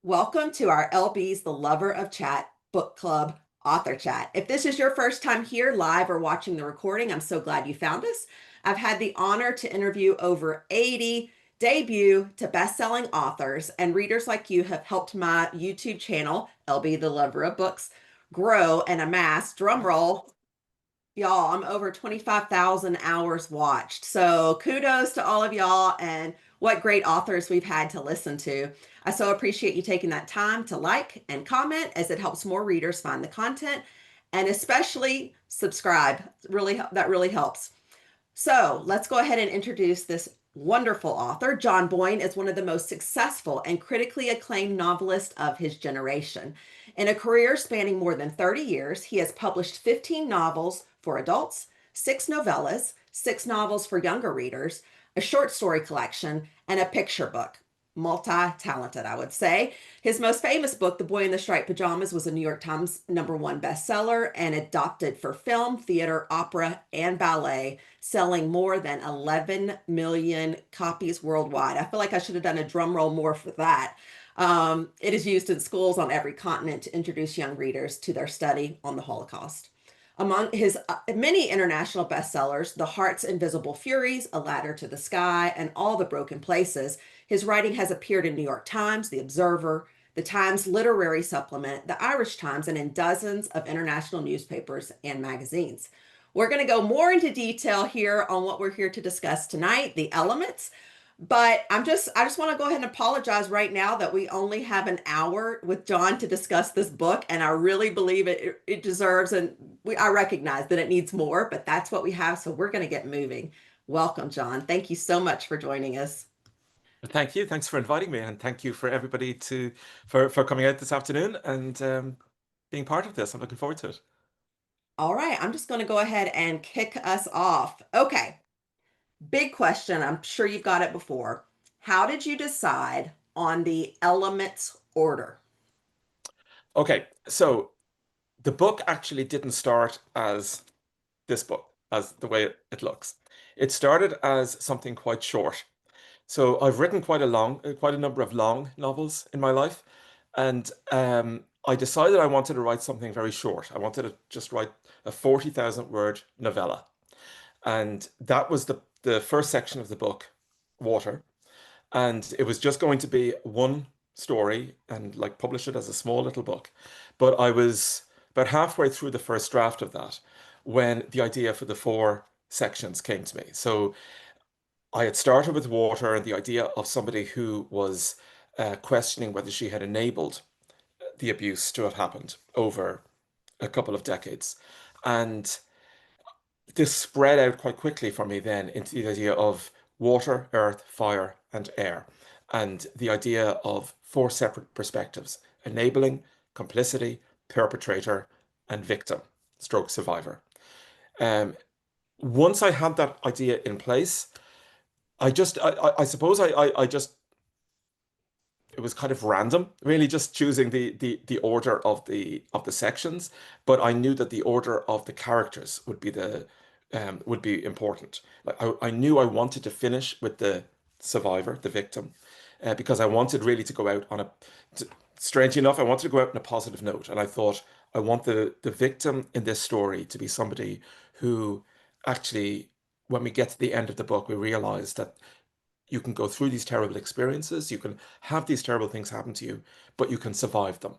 Welcome to our LB's The Lover of Chat Book Club Author Chat. If this is your first time here live or watching the recording, I'm so glad you found us. I've had the honor to interview over 80 debut to best-selling authors, and readers like you have helped my YouTube channel, LB The Lover of Books, grow and amass, drum roll, y'all, I'm over 25,000 hours watched. So kudos to all of y'all and what great authors we've had to listen to. I so appreciate you taking that time to like and comment as it helps more readers find the content, and especially subscribe. That really helps. So let's go ahead and introduce this wonderful author. John Boyne is one of the most successful and critically acclaimed novelists of his generation. In a career spanning more than 30 years, he has published 15 novels for adults, 6 novellas, 6 novels for younger readers, a short story collection, and a picture book. Multi-talented, I would say. His most famous book, The Boy in the Striped Pajamas, was a New York Times #1 bestseller and adopted for film, theater, opera, and ballet, selling more than 11 million copies worldwide. I feel like I should have done a drum roll more for that. It is used in schools on every continent to introduce young readers to their study on the Holocaust. Among his many international bestsellers, The Heart's Invisible Furies, A Ladder to the Sky, and All the Broken Places, his writing has appeared in New York Times, The Observer, the Times Literary Supplement, the Irish Times, and in dozens of international newspapers and magazines. We're going to go more into detail here on what we're here to discuss tonight, the elements. But I just want to go ahead and apologize right now that we only have an hour with John to discuss this book, and I really believe it deserves, and I recognize that it needs more, but that's what we have, so we're going to get moving. Welcome, John. Thank you so much for joining us. Thank you. Thanks for inviting me, and thank you for everybody for coming out this afternoon and being part of this. I'm looking forward to it. All right, I'm just going to go ahead and kick us off. Okay, big question. I'm sure you've got it before. How did you decide on the elements order? Okay, so the book actually didn't start as this book, as the way it looks. It started as something quite short. So I've written quite a number of long novels in my life, and I decided I wanted to write something very short. I wanted to just write a 40,000 word novella. And that was the first section of the book, Water. And it was just going to be one story and like publish it as a small little book. But I was about halfway through the first draft of that when the idea for the 4 sections came to me. So I had started with Water and the idea of somebody who was questioning whether she had enabled the abuse to have happened over a couple of decades. And this spread out quite quickly for me then into the idea of water, earth, fire, and air, and the idea of 4 separate perspectives: enabling, complicity, perpetrator, and victim, stroke survivor. Um, Once I had that idea in place, I suppose I just it was kind of random, really just choosing the order of the sections, but I knew that the order of the characters would be important. Like I knew I wanted to finish with the survivor, the victim, because I wanted really to go out on strange enough, I wanted to go out on a positive note, and I thought I want the victim in this story to be somebody who actually, when we get to the end of the book, we realize that you can go through these terrible experiences, you can have these terrible things happen to you, but you can survive them,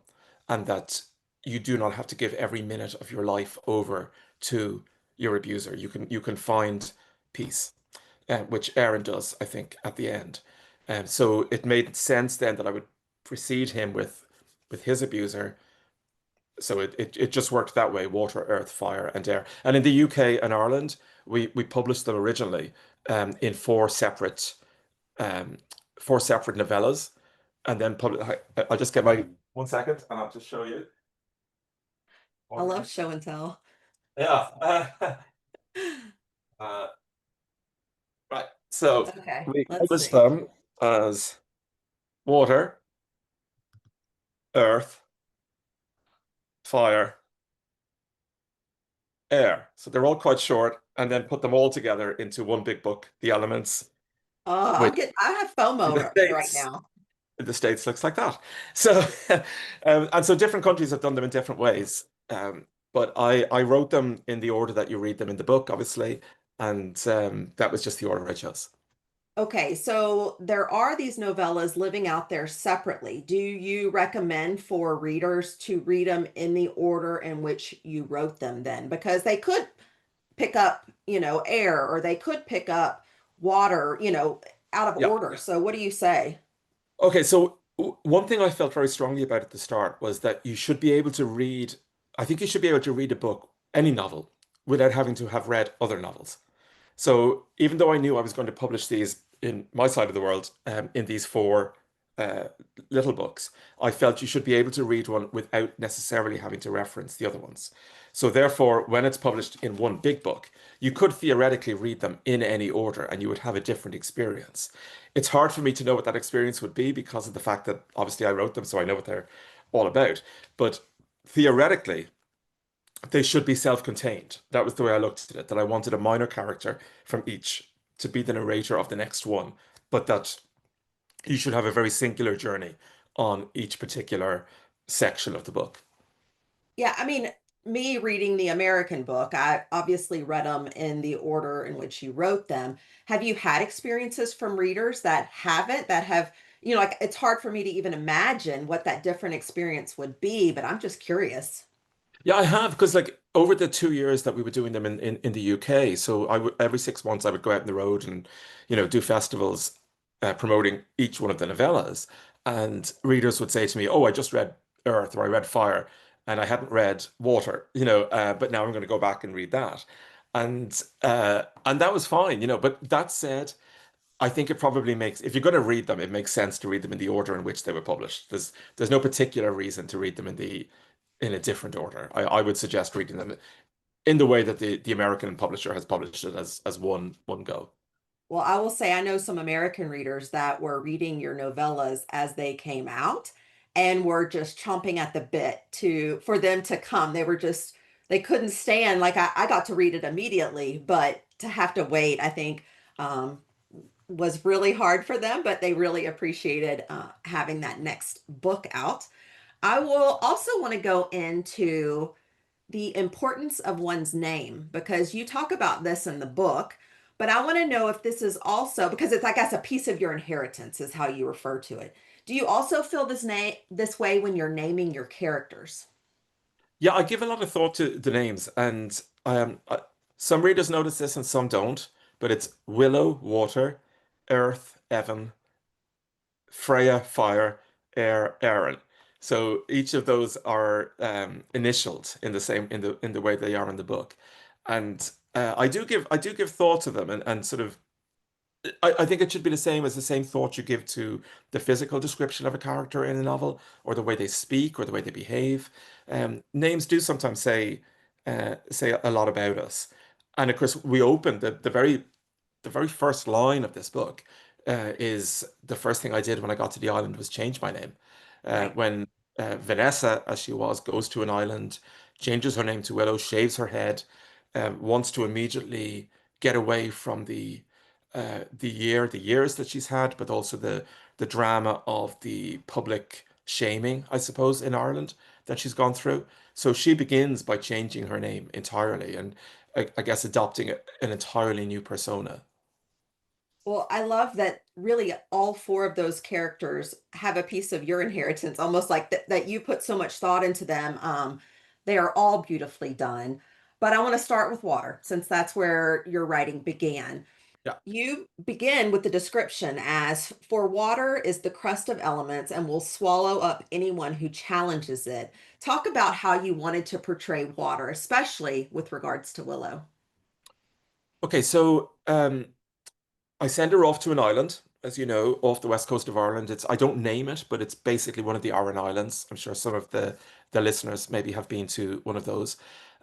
and that you do not have to give every minute of your life over to your abuser. You can find peace, which Aaron does, I think, at the end. So it made sense then that I would precede him with his abuser. So it just worked that way: water, earth, fire, and air. And in the UK and Ireland, we published them originally in um, 4 separate novellas, and then I'll just get my 1 second, and I'll just show you. I love show and tell. Yeah. Uh, right. So Okay, we let's published see. them as water, earth, fire, air. So they're all quite short, and then put them all together into one big book, The Elements, Oh, which I have in the FOMO right States, now. in the States looks like that. So, and so different countries have done them in different ways. But I wrote them in the order that you read them in the book, obviously, and that was just the order I chose. Okay, so there are these novellas living out there separately. Do you recommend for readers to read them in the order in which you wrote them then? Because they could pick up, air, or they could pick up water, out of Yeah. order. So what do you say? Okay, so one thing I felt very strongly about at the start was that you should be able to read, I think you should be able to read a book, any novel, without having to have read other novels. So even though I knew I was going to publish these in my side of the world, in these four uh, little books, I felt you should be able to read one without necessarily having to reference the other ones. So therefore, when it's published in one big book, you could theoretically read them in any order and you would have a different experience. It's hard for me to know what that experience would be because of the fact that obviously I wrote them, so I know what they're all about. But theoretically, they should be self-contained. That was the way I looked at it, that I wanted a minor character from each to be the narrator of the next one, but that you should have a very singular journey on each particular section of the book. Yeah, I mean, me reading the American book, I obviously read them in the order in which you wrote them. Have you had experiences from readers that haven't, that have, like it's hard for me to even imagine what that different experience would be, but I'm just curious. Yeah, I have because like over the 2 years that we were doing them in the UK, so I would every 6 months I would go out on the road and do festivals promoting each one of the novellas, and readers would say to me, "Oh, I just read Earth or I read Fire, and I hadn't read Water, but now I'm going to go back and read that," and that was fine, But that said, I think it probably makes, if you're going to read them, it makes sense to read them in the order in which they were published. There's no particular reason to read them in a different order. I would suggest reading them in the way that the American publisher has published it as one go. Well, I will say I know some American readers that were reading your novellas as they came out and were just chomping at the bit to for them to come. They couldn't stand, like I got to read it immediately, but to have to wait, I think um was really hard for them, but they really appreciated having that next book out. I will also want to go into the importance of one's name because you talk about this in the book, but I want to know if this is also because it's, I guess, a piece of your inheritance is how you refer to it. Do you also feel this way when you're naming your characters? Yeah, I give a lot of thought to the names, and some readers notice this and some don't. But it's Willow, Water, Earth, Evan, Freya, Fire, Air, Aaron. So each of those are initialed in the same in the way they are in the book, and I do give thought to them and sort of I think it should be the same as the same thought you give to the physical description of a character in a novel, or the way they speak, or the way they behave. Names do sometimes say a lot about us, and of course we open the very first line of this book is the first thing I did when I got to the island was change my name. Right. When Vanessa, as she was, goes to an island, changes her name to Willow, shaves her head, wants to immediately get away from the years that she's had, but also the drama of the public shaming, I suppose, in Ireland that she's gone through. So she begins by changing her name entirely and I guess adopting an entirely new persona. Well, I love that really all four of those characters have a piece of your inheritance, almost like that you put so much thought into them. They are all beautifully done. But I want to start with water, since that's where your writing began. Yeah. You begin with the description as for water is the crust of elements and will swallow up anyone who challenges it. Talk about how you wanted to portray water, especially with regards to Willow. Okay, so I send her off to an island, as you know, off the west coast of Ireland. I don't name it, but it's basically one of the Aran Islands. I'm sure some of the listeners maybe have been to one of those.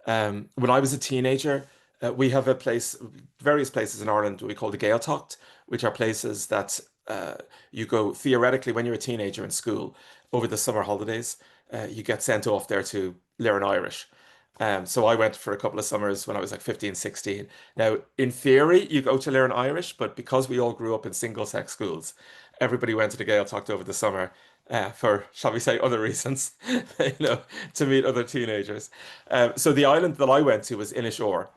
When I was a teenager, we have various places in Ireland we call the Gaeltacht, which are places that you go theoretically when you're a teenager in school over the summer holidays. You get sent off there to learn Irish. So I went for a couple of summers when I was like 15, 16. Now, in theory, you go to learn Irish, but because we all grew up in single sex schools, everybody went to the Gaeltacht over the summer for, shall we say, other reasons, you know, to meet other teenagers. So the island that I went to was Inishore,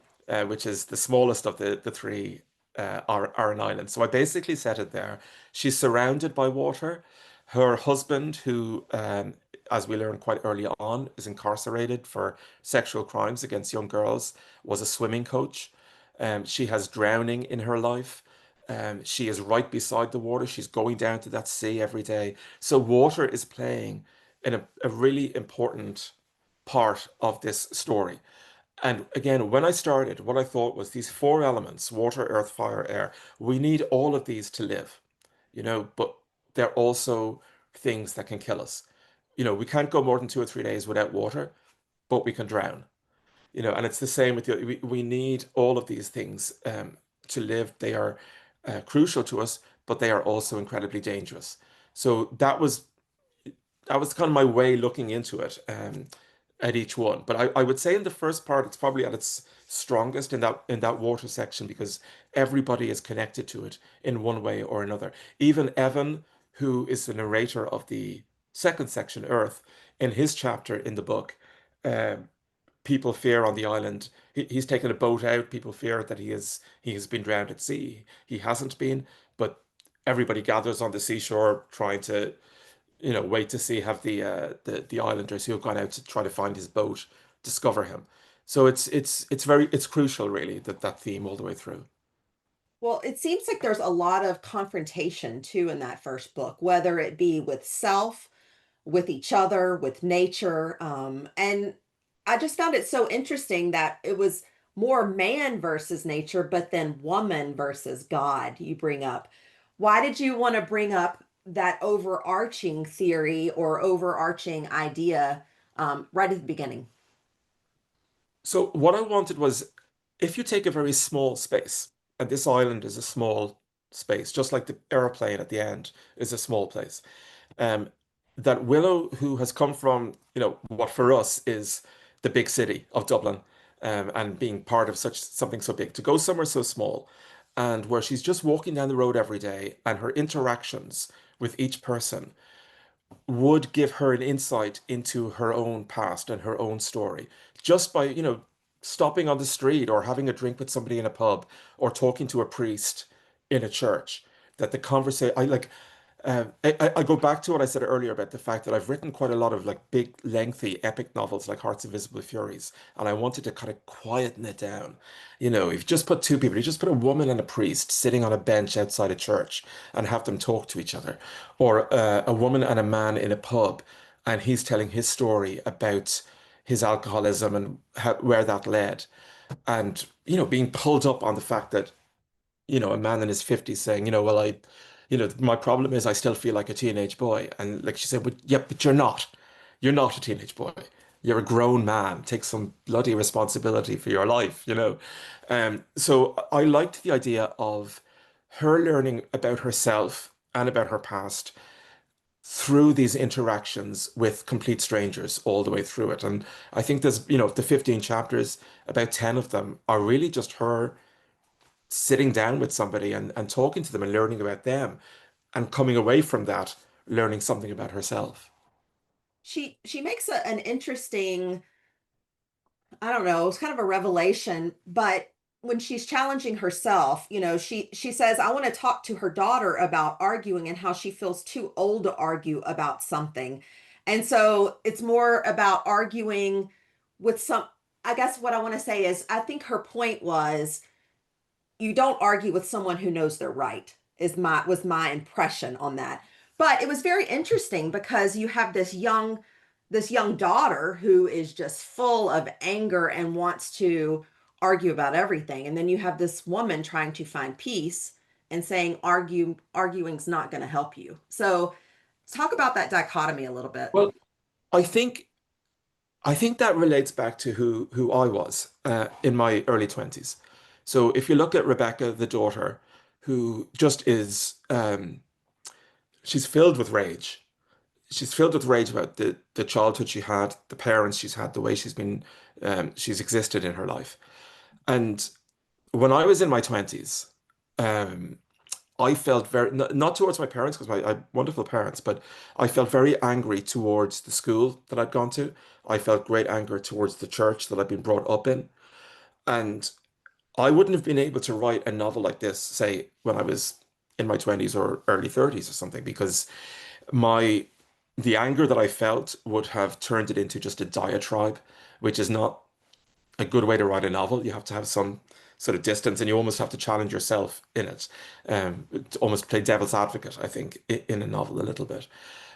which is the smallest of the three Aran Islands. So I basically set it there. She's surrounded by water. Her husband, who, as we learned quite early on, is incarcerated for sexual crimes against young girls, was a swimming coach. She has drowning in her life. She is right beside the water. She's going down to that sea every day. So water is playing in a really important part of this story. And again, when I started, what I thought was these four elements, water, earth, fire, air, we need all of these to live, you know, but they're also things that can kill us. You know, we can't go more than 2 or 3 days without water, but we can drown, you know, and it's the same with the, we need all of these things to live. They are crucial to us, but they are also incredibly dangerous. So that was kind of my way looking into it at each one. But I would say in the first part, it's probably at its strongest in that water section because everybody is connected to it in one way or another. Even Evan, who is the narrator of the second section, Earth, in his chapter in the book, um, people fear on the island. He's taken a boat out. People fear that he has been drowned at sea. He hasn't been, but everybody gathers on the seashore trying to you know, wait to see have the islanders who have gone out to try to find his boat discover him. So it's crucial really that that theme all the way through. Well, it seems like there's a lot of confrontation too in that first book, whether it be with self, with each other, with nature. And I just found it so interesting that it was more man versus nature, but then woman versus God, you bring up. Why did you want to bring up that overarching theory or overarching idea right at the beginning? So what I wanted was if you take a very small space, and this island is a small space, just like the airplane at the end is a small place. um, that Willow, who has come from, you know, what for us is the big city of Dublin, and being part of such something so big, to go somewhere so small, and where she's just walking down the road every day, and her interactions with each person would give her an insight into her own past and her own story just by, you know, stopping on the street or having a drink with somebody in a pub or talking to a priest in a church. That the conversation, I like, I go back to what I said earlier about the fact that I've written quite a lot of like big, lengthy, epic novels like Hearts of Visible Furies, and I wanted to kind of quieten it down. You know, if you just put two people, you just put a woman and a priest sitting on a bench outside a church and have them talk to each other, or a woman and a man in a pub, and he's telling his story about his alcoholism and where that led, and you know, being pulled up on the fact that you know, a man in his 50s saying, you know, well, you know, my problem is I still feel like a teenage boy. And like she said, but yeah, but you're not. You're not a teenage boy. You're a grown man. Take some bloody responsibility for your life, you know. So I liked the idea of her learning about herself and about her past through these interactions with complete strangers all the way through it. And I think there's, you know, the 15 chapters, about 10 of them are really just her sitting down with somebody and talking to them and learning about them and coming away from that learning something about herself. She makes an interesting, I don't know, it's kind of a revelation, but when she's challenging herself, you know, she says, I want to talk to her daughter about arguing and how she feels too old to argue about something. And so it's more about arguing with some, I guess what I want to say is I think her point was you don't argue with someone who knows they're right is my was my impression on that. But it was very interesting because you have this young daughter who is just full of anger and wants to argue about everything, and then you have this woman trying to find peace and saying arguing's not going to help you. So talk about that dichotomy a little bit. Well, I think I think that relates back to who I was in my early 20s. So if you look at Rebecca, the daughter, who just is she's filled with rage. She's filled with rage about the childhood she had, the parents she's had, the way she's existed in her life. And when I was in my 20s, um, I felt very, not towards my parents, because I had wonderful parents, but I felt very angry towards the school that I'd gone to. I felt great anger towards the church that I'd been brought up in. And I wouldn't have been able to write a novel like this, say, when I was in my 20s or early 30s or something, because my the anger that I felt would have turned it into just a diatribe, which is not a good way to write a novel. You have to have some sort of distance, and you almost have to challenge yourself in it. To almost play devil's advocate, I think, in a novel a little bit.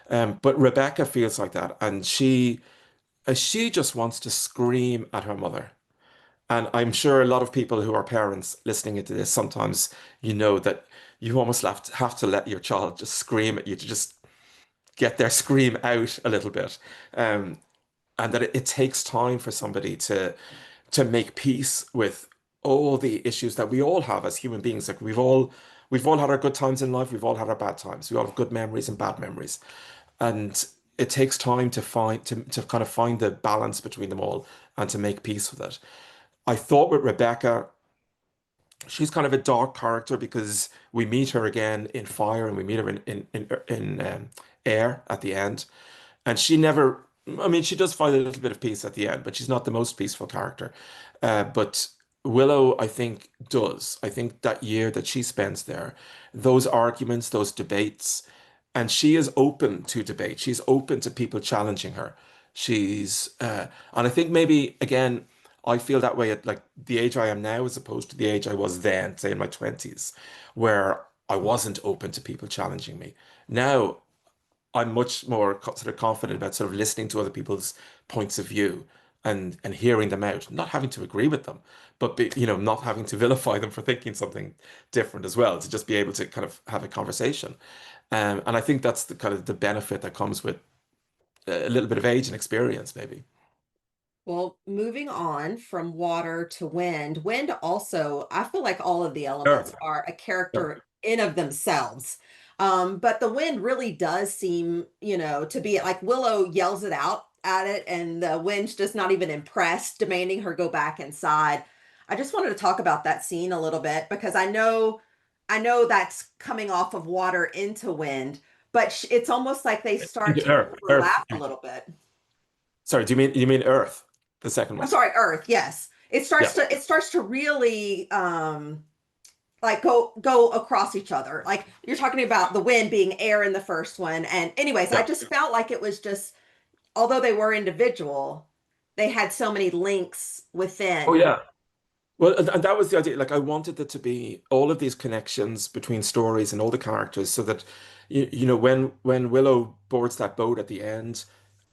But Rebecca feels like that, and she just wants to scream at her mother. And I'm sure a lot of people who are parents listening into this, sometimes you know that you almost have to let your child just scream at you to just get their scream out a little bit. Um, and that it takes time for somebody to make peace with all the issues that we all have as human beings. Like we've all had our good times in life, we've all had our bad times. We all have good memories and bad memories. And it takes time to kind of find the balance between them all and to make peace with it. I thought with Rebecca, she's kind of a dark character because we meet her again in Fire and we meet her in Air at the end. And she never, I mean, she does find a little bit of peace at the end, but she's not the most peaceful character. But Willow, I think, does. I think that year that she spends there, those arguments, those debates, and she is open to debate. She's open to people challenging her. And I think maybe, again, I feel that way at like the age I am now as opposed to the age I was then, say in my 20s, where I wasn't open to people challenging me. Now, I'm much more sort of confident about sort of listening to other people's points of view and hearing them out, not having to agree with them, but not having to vilify them for thinking something different as well, to just be able to kind of have a conversation. And I think that's the kind of the benefit that comes with a little bit of age and experience, maybe. Well, moving on from water to wind, wind also, I feel like all of the elements Sure. are a Sure. character in of themselves. But the wind really does seem, to be like Willow yells it out at it, and the wind's just not even impressed, demanding her go back inside. I just wanted to talk about that scene a little bit because I know that's coming off of water into wind, but it's almost like they start Into to Earth. Earth. overlap a little bit. Sorry, do you mean Earth? The second I'm one. sorry, Earth. Yes. It Yeah. starts to it starts to really like go across each other. Like you're talking about the wind being air in the first one. And anyways, I Yeah. just felt like it was just although they were individual, they had so many links Oh within. yeah. Well, and that was the idea. Like, I wanted there to be all of these connections between stories and all the characters, so that when Willow boards that boat at the end,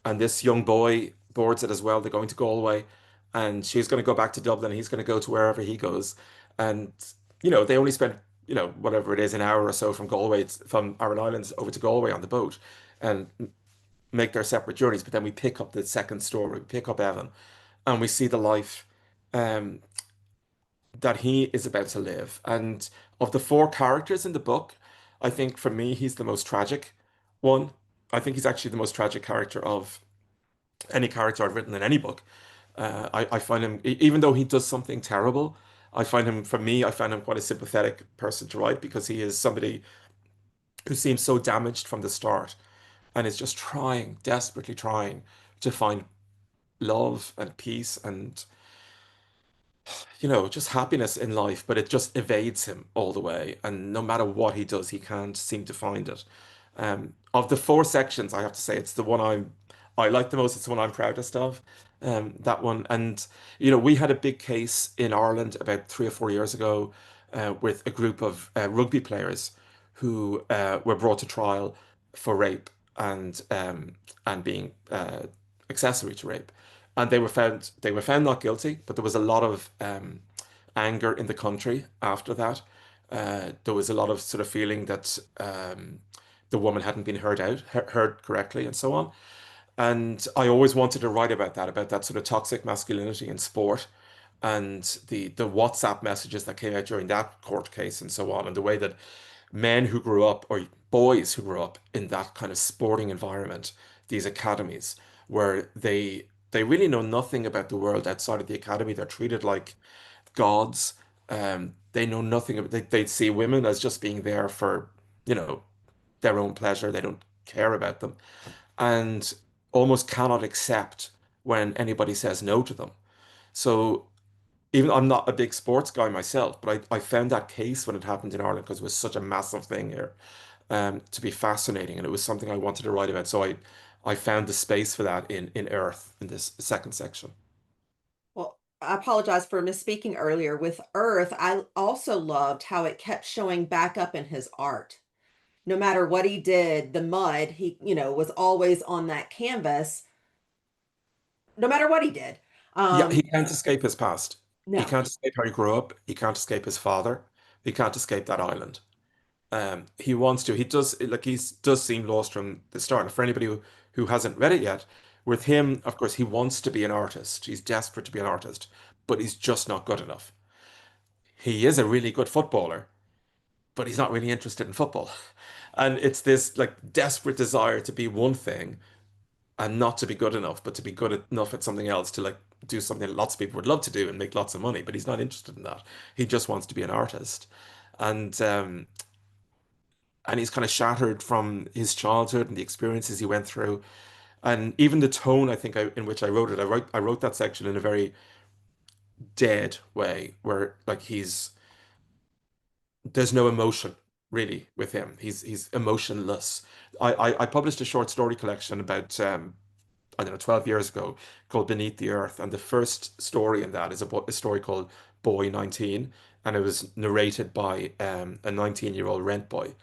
and this young boy boards it as well, they're going to Galway, and she's going to go back to Dublin. He's going to go to wherever he goes, and they only spent whatever it is an hour or so from Galway from Aran Islands over to Galway on the boat, and make their separate journeys. But then we pick up the second story, we pick up Evan, and we see the life. Um, that he is about to live. And of the four characters in the book, I think for me, he's the most tragic one. I think he's actually the most tragic character of any character I've written in any book. I find him, even though he does something terrible, for me, I find him quite a sympathetic person to write because he is somebody who seems so damaged from the start and is just trying, desperately trying to find love and peace and just happiness in life, but it just evades him all the way. And no matter what he does, he can't seem to find it. Of the four sections, I have to say it's the one I like the most. It's the one I'm proudest of. That one. And we had a big case in Ireland about 3 or 4 years ago with a group of rugby players who were brought to trial for rape and being accessory to rape, and they were found not guilty, but there was a lot of anger in the country after that. There was a lot of sort of feeling that the woman hadn't been heard correctly, and so on. And I always wanted to write about that sort of toxic masculinity in sport, and the WhatsApp messages that came out during that court case, and so on, and the way that men who grew up or boys who grew up in that kind of sporting environment, these academies, where they really know nothing about the world outside of the academy. They're treated like gods. They know nothing about they see women as just being there for, you know, their own pleasure. They don't care about them and almost cannot accept when anybody says no to them. So even I'm not a big sports guy myself, but I found that case when it happened in Ireland because it was such a massive thing here, to be fascinating, and it was something I wanted to write about. So I found the space for that in Earth in this second section. Well, I apologize for misspeaking earlier. With Earth, I also loved how it kept showing back up in his art. No matter what he did, the mud, he, was always on that canvas, no matter what he did. Yeah, he Um, can't escape his past. He no. can't escape how he grew up. He can't escape his father. He can't escape that island. He wants to. He does like he does seem lost from the start. And for anybody who hasn't read it yet, with him, of course, he wants to be an artist. He's desperate to be an artist, but he's just not good enough. He is a really good footballer, but he's not really interested in football. And it's this like desperate desire to be one thing and not to be good enough, but to be good enough at something else to like do something that lots of people would love to do and make lots of money, but he's not interested in that. He just wants to be an artist. And and he's kind of shattered from his childhood and the experiences he went through. And even the tone, I think, in which I wrote it, I wrote that section in a very dead way, where like there's no emotion really with him. He's emotionless. I published a short story collection about I don't know 12 years ago called Beneath the Earth, and the first story in that is a story called Boy 19, and it was narrated by a 19-year-old rent boy.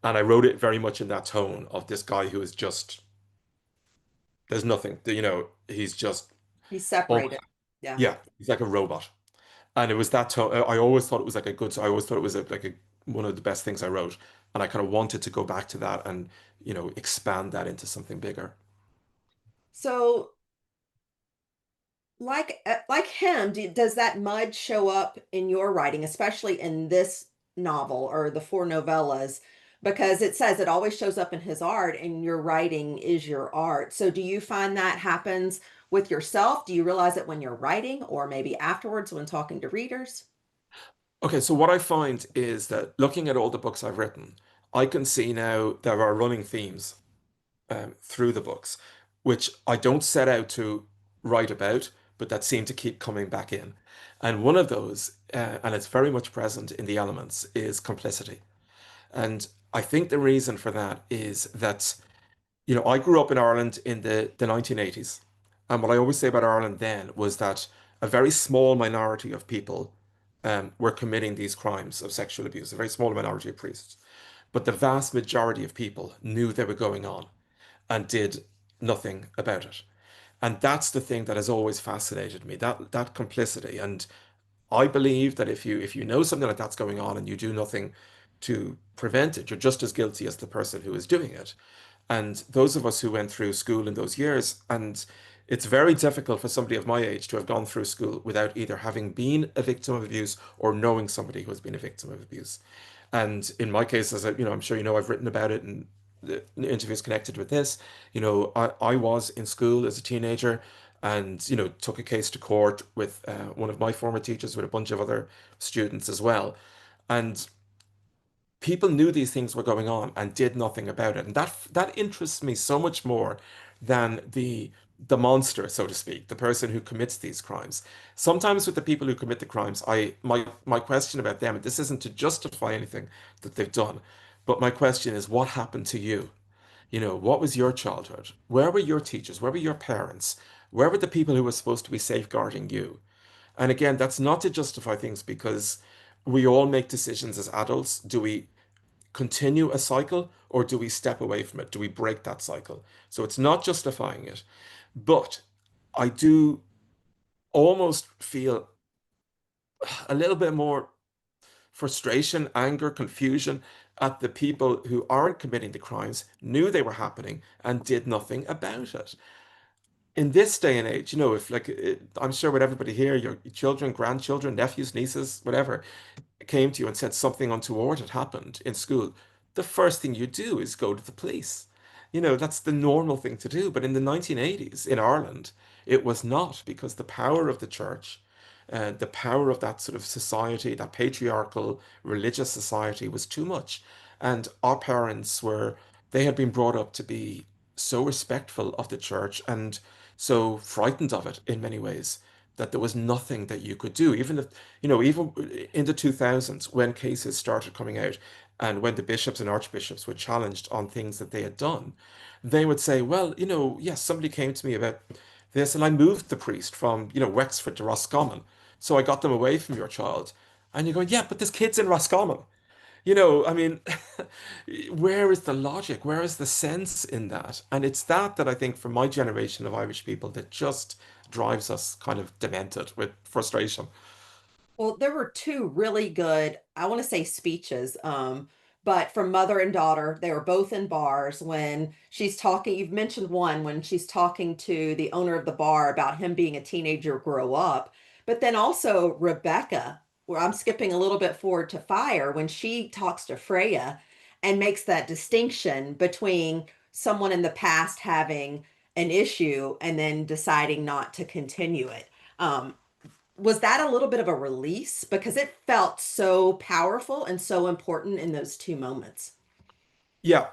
And I wrote it very much in that tone of this guy who is just, there's nothing, he's just He's almost, separated. Yeah. yeah, he's like a robot. And it was that tone. I always thought it was like a good, I always thought it was one of the best things I wrote. And I kind of wanted to go back to that and, expand that into something bigger. So, like him, does that mud show up in your writing, especially in this novel or the four novellas? Because it says it always shows up in his art, and your writing is your art. So, do you find that happens with yourself? Do you realize it when you're writing, or maybe afterwards when talking to readers? Okay, so what I find is that looking at all the books I've written, I can see now there are running themes through the books, which I don't set out to write about, but that seem to keep coming back in. And one of those, and it's very much present in the elements, is complicity. And I think the reason for that is that, I grew up in Ireland in the 1980s. And what I always say about Ireland then was that a very small minority of people were committing these crimes of sexual abuse, a very small minority of priests. But the vast majority of people knew they were going on and did nothing about it. And that's the thing that has always fascinated me, that complicity. And I believe that if you know something like that's going on and you do nothing to prevent it, you're just as guilty as the person who is doing it. And those of us who went through school in those years, and it's very difficult for somebody of my age to have gone through school without either having been a victim of abuse or knowing somebody who has been a victim of abuse. And in my case, as I'm sure you know, I've written about it in the interviews connected with this. I was in school as a teenager and, took a case to court with one of my former teachers with a bunch of other students as well. And people knew these things were going on and did nothing about it. And that interests me so much more than the monster, so to speak, the person who commits these crimes. Sometimes with the people who commit the crimes, my question about them, and this isn't to justify anything that they've done, but my question is, what happened to you? What was your childhood? Where were your teachers? Where were your parents? Where were the people who were supposed to be safeguarding you? And again, that's not to justify things because we all make decisions as adults. Do we continue a cycle or do we step away from it? Do we break that cycle? So it's not justifying it, but I do almost feel a little bit more frustration, anger, confusion at the people who aren't committing the crimes, knew they were happening, and did nothing about it. In this day and age, if like I'm sure with everybody here, your children, grandchildren, nephews, nieces, whatever, came to you and said something untoward had happened in school, the first thing you do is go to the police. That's the normal thing to do. But in the 1980s in Ireland, it was not because the power of the church, The power of that sort of society, that patriarchal religious society, was too much. And our parents were, they had been brought up to be so respectful of the church and so frightened of it in many ways that there was nothing that you could do. Even if, even in the 2000s, when cases started coming out and when the bishops and archbishops were challenged on things that they had done, they would say, well, yes, somebody came to me about this and I moved the priest from, Wexford to Roscommon. So I got them away from your child. And you're going, yeah, but this kid's in Roscommon. I mean, where is the logic? Where is the sense in that? And it's that I think for my generation of Irish people that just drives us kind of demented with frustration. Well, there were two really good, I want to say speeches, but from mother and daughter, they were both in bars when she's talking. You've mentioned one when she's talking to the owner of the bar about him being a teenager, grow up. But then also Rebecca, where I'm skipping a little bit forward to Fire, when she talks to Freya and makes that distinction between someone in the past having an issue and then deciding not to continue it. Was that a little bit of a release because it felt so powerful and so important in those two moments? Yeah,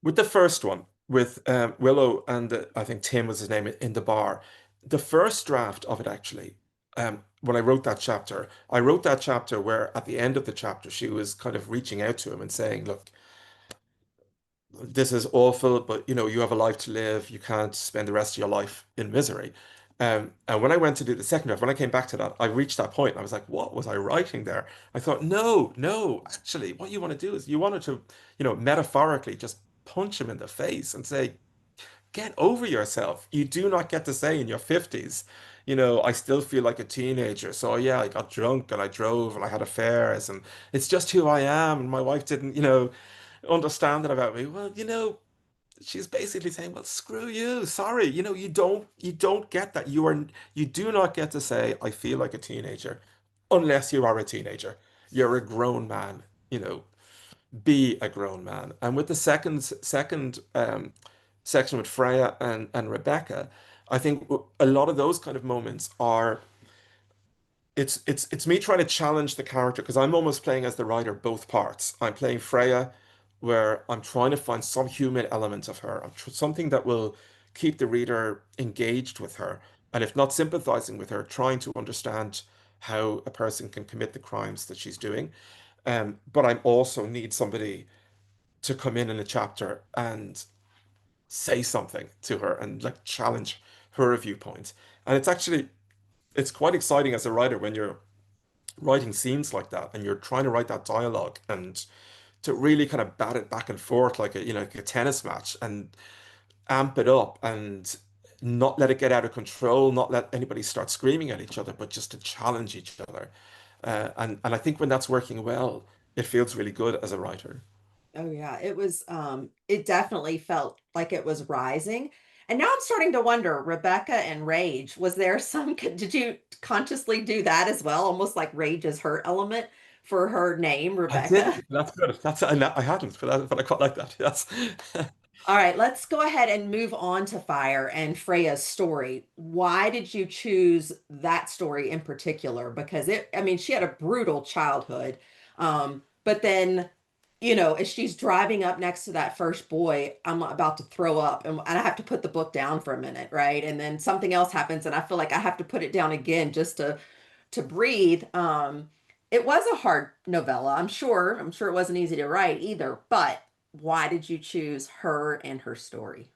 with the first one, with Willow and I think Tim was his name in the bar, the first draft of it actually, when I wrote that chapter where at the end of the chapter she was kind of reaching out to him and saying, "Look, this is awful, but you have a life to live. You can't spend the rest of your life in misery." And when I went to do the second draft, when I came back to that, I reached that point and I was like, what was I writing there? I thought, no, no, actually, what you want to do is you wanted to, metaphorically just punch him in the face and say, get over yourself. You do not get to say in your 50s, I still feel like a teenager. So yeah, I got drunk and I drove and I had affairs and it's just who I am. And my wife didn't, understand it about me. Well, she's basically saying, well, screw you. Sorry. You don't get that. You do not get to say, I feel like a teenager unless you are a teenager. You're a grown man, be a grown man. And with the second section with Freya and Rebecca, I think a lot of those kind of moments are it's me trying to challenge the character because I'm almost playing as the writer both parts. I'm playing Freya, where I'm trying to find some human element of her, something that will keep the reader engaged with her, and if not sympathizing with her, trying to understand how a person can commit the crimes that she's doing. But I also need somebody to come in a chapter and say something to her and like challenge her viewpoint. And it's quite exciting as a writer when you're writing scenes like that and you're trying to write that dialogue and to really kind of bat it back and forth like like a tennis match and amp it up and not let it get out of control, not let anybody start screaming at each other, but just to challenge each other. And I think when that's working well, it feels really good as a writer. Oh yeah, it definitely felt like it was rising. And now I'm starting to wonder, Rebecca and Rage, was there some, did you consciously do that as well? Almost like Rage is her element for her name, I Rebecca? didn't. That's good. I hadn't, but I quite like that. Yes. All right, let's go ahead and move on to Fire and Freya's story. Why did you choose that story in particular? Because I mean, she had a brutal childhood. But then, as she's driving up next to that first boy, I'm about to throw up and I have to put the book down for a minute, right? And then something else happens and I feel like I have to put it down again just to breathe. It was a hard novella. I'm sure it wasn't easy to write either, but why did you choose her and her story?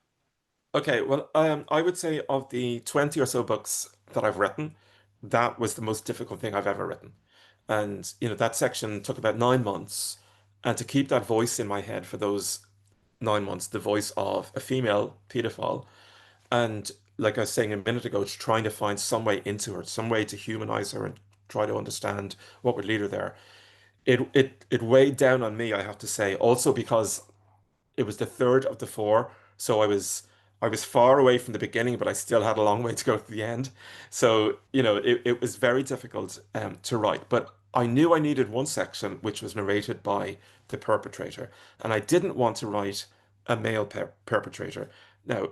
Okay, well, I would say of the 20 or so books that I've written, that was the most difficult thing I've ever written. And, that section took about 9 months. And to keep that voice in my head for those 9 months, the voice of a female pedophile, and like I was saying a minute ago, trying to find some way into her, some way to humanize her and try to understand what would lead her there. It weighed down on me, I have to say, also because it was the third of the four, so I was far away from the beginning, but I still had a long way to go to the end. So, it was very difficult to write. But I knew I needed one section which was narrated by the perpetrator, and I didn't want to write a male perpetrator. Now,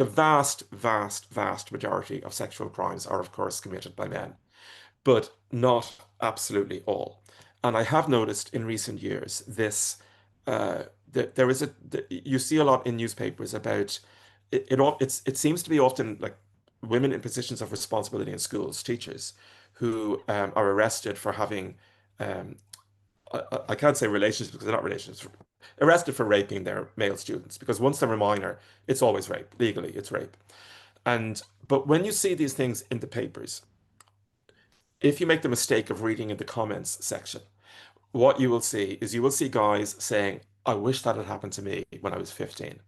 the vast, vast, vast majority of sexual crimes are, of course, committed by men, but not absolutely all. And I have noticed in recent years this that there is you see a lot in newspapers about it seems to be often like women in positions of responsibility in schools, teachers who are arrested for having um, I can't say relationships because they're not relationships, arrested for raping their male students because once they're a minor, it's always rape. Legally, it's rape. And but when you see these things in the papers, if you make the mistake of reading in the comments section, what you will see is you will see guys saying, I wish that had happened to me when I was 15.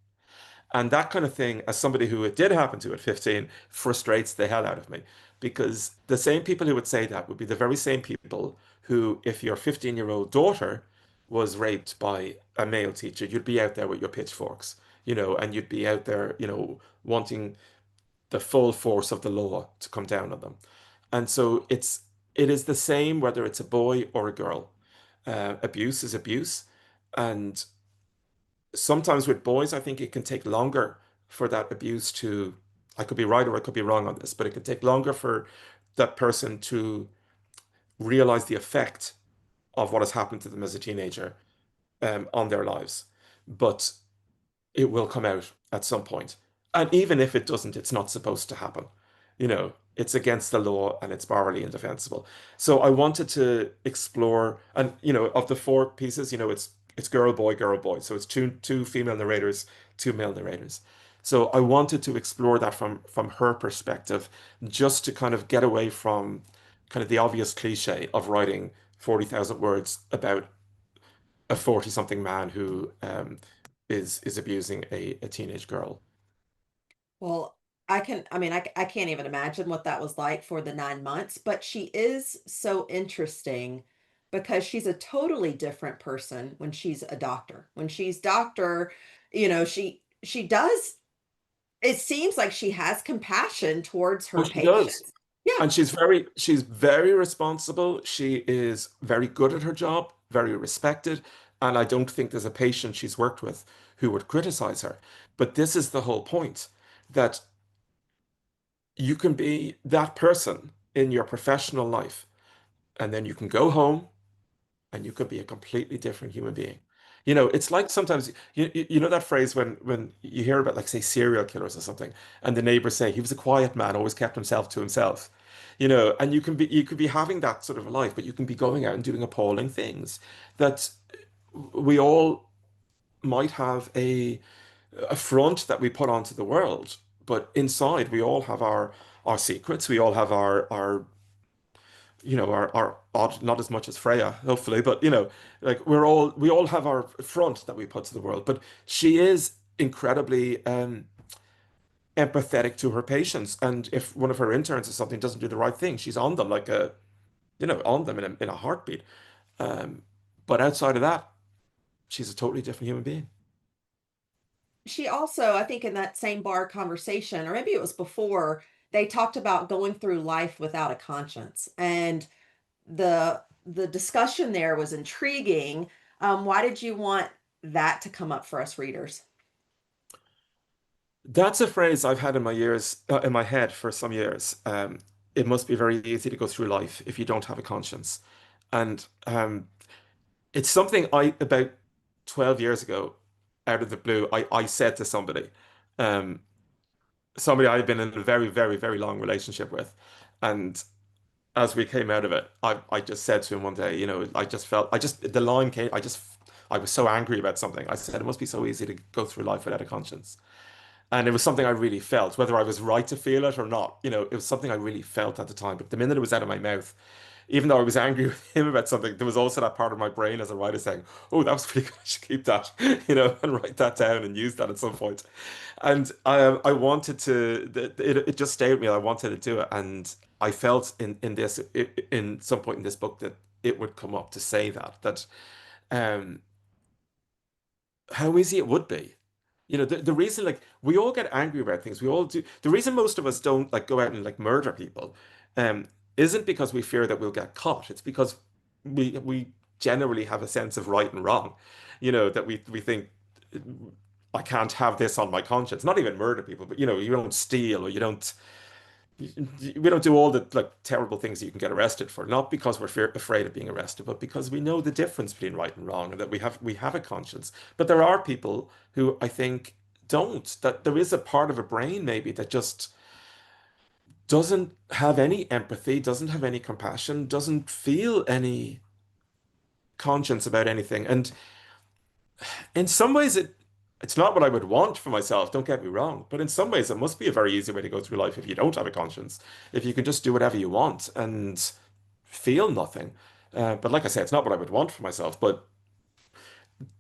And that kind of thing, as somebody who it did happen to at 15, frustrates the hell out of me. Because the same people who would say that would be the very same people who, if your 15-year-old daughter was raped by a male teacher, you'd be out there with your pitchforks, and you'd be out there, wanting the full force of the law to come down on them. And so it is the same whether it's a boy or a girl. Abuse is abuse, and sometimes with boys, I think it can take longer for that abuse to. I could be right or I could be wrong on this, but it can take longer for that person to realize the effect of what has happened to them as a teenager on their lives. But it will come out at some point. And even if it doesn't, it's not supposed to happen. It's against the law and it's morally indefensible. So I wanted to explore, and of the four pieces, it's girl, boy, girl, boy. So it's two female narrators, two male narrators. So I wanted to explore that from her perspective, just to kind of get away from kind of the obvious cliche of writing 40,000 words about a 40-something man who is abusing a teenage girl. Well, I can't even imagine what that was like for the 9 months, but she is so interesting because she's a totally different person when she's a doctor. When she's doctor, she does, it seems like she has compassion towards Oh, her she does. patients. Yeah. And she's very responsible. She is very good at her job, very respected. And I don't think there's a patient she's worked with who would criticize her. But this is the whole point, that you can be that person in your professional life, and then you can go home and you could be a completely different human being. It's like sometimes you know that phrase when you hear about, like, say, serial killers or something, and the neighbors say he was a quiet man, always kept himself to himself. And you could be having that sort of life, but you can be going out and doing appalling things that we all might have a front that we put onto the world, but inside we all have our secrets. We all have our our odd, not as much as Freya, hopefully, but like we all have our front that we put to the world. But she is incredibly empathetic to her patients, and if one of her interns or something doesn't do the right thing, she's on them like on them in a heartbeat. Um, but outside of that, she's a totally different human being. She also, I think in that same bar conversation, or maybe it was before, they talked about going through life without a conscience. And the discussion there was intriguing. Why did you want that to come up for us readers? That's a phrase I've had in my head for some years. It must be very easy to go through life if you don't have a conscience. And it's something about 12 years ago, out of the blue, I said to um, somebody I had been in a very, very, very long relationship with. And as we came out of it, I just said to him one day, the line came, I was so angry about something. I said, it must be so easy to go through life without a conscience. And it was something I really felt, whether I was right to feel it or not. It was something I really felt at the time. But the minute it was out of my mouth, even though I was angry with him about something, there was also that part of my brain as a writer saying, "Oh, that was pretty good. I should keep that, and write that down and use that at some point." And I wanted to. It just stayed with me. I wanted to do it, and I felt in some point in this book that it would come up to say that um how easy it would be. The reason, like, we all get angry about things. We all do. The reason most of us don't, like, go out and, like, murder people, um, isn't because we fear that we'll get caught. It's because we generally have a sense of right and wrong. That we think I can't have this on my conscience. Not even murder people, but you don't steal or we don't do all the like terrible things that you can get arrested for. Not because we're afraid of being arrested, but because we know the difference between right and wrong and that we have a conscience. But there are people who I think don't. That there is a part of a brain maybe that just doesn't have any empathy, doesn't have any compassion, doesn't feel any conscience about anything. And in some ways, it's not what I would want for myself, don't get me wrong. But in some ways, it must be a very easy way to go through life if you don't have a conscience, if you can just do whatever you want and feel nothing. But like I said, it's not what I would want for myself. But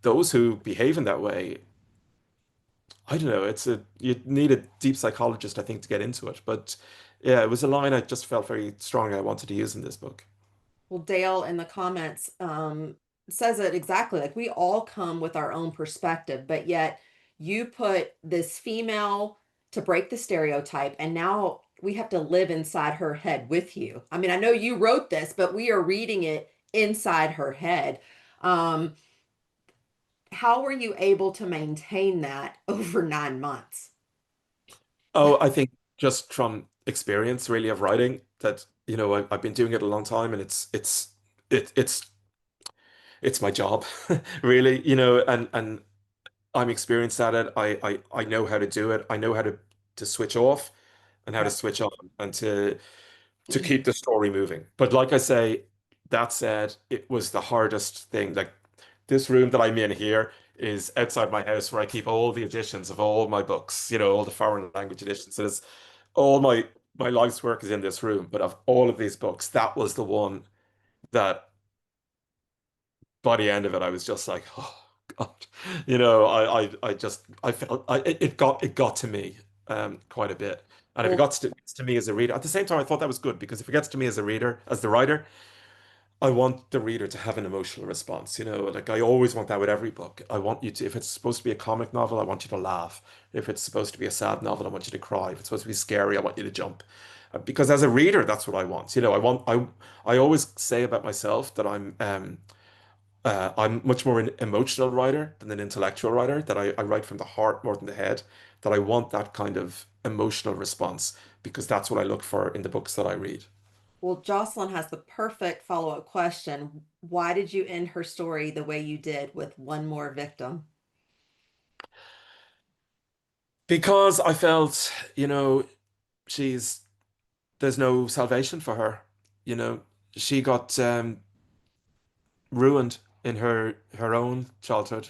those who behave in that way, I don't know, you need a deep psychologist, I think, to get into it. But yeah, it was a line I just felt very strongly I wanted to use in this book. Well, Dale in the comments says it exactly. Like we all come with our own perspective, but yet you put this female to break the stereotype, and now we have to live inside her head with you. I mean, I know you wrote this, but we are reading it inside her head. Um, how were you able to maintain that over 9 months? Oh, I think just from experience really of writing that, I've been doing it a long time and it, it's my job really, and I'm experienced at it. I know how to do it. I know how to switch off and how to Yep. switch on and to keep the story moving. But like I say, that said, it was the hardest thing. Like this room that I'm in here is outside my house where I keep all the editions of all my books, all the foreign language editions. So there's all my life's work is in this room. But of all of these books, that was the one that by the end of it, I was just like, oh God, I felt it got to me quite a bit. And if it Well, gets to me as a reader, at the same time, I thought that was good because if it gets to me as a reader, as the writer, I want the reader to have an emotional response. Like I always want that with every book. I want you to, if it's supposed to be a comic novel, I want you to laugh. If it's supposed to be a sad novel, I want you to cry. If it's supposed to be scary, I want you to jump. Because as a reader, that's what I want. I always say about myself that I'm much more an emotional writer than an intellectual writer, that I write from the heart more than the head, that I want that kind of emotional response because that's what I look for in the books that I read. well, Jocelyn has the perfect follow-up question. Why did you end her story the way you did with one more victim? Because I felt, she's there's no salvation for her. You know, she got ruined in her own childhood,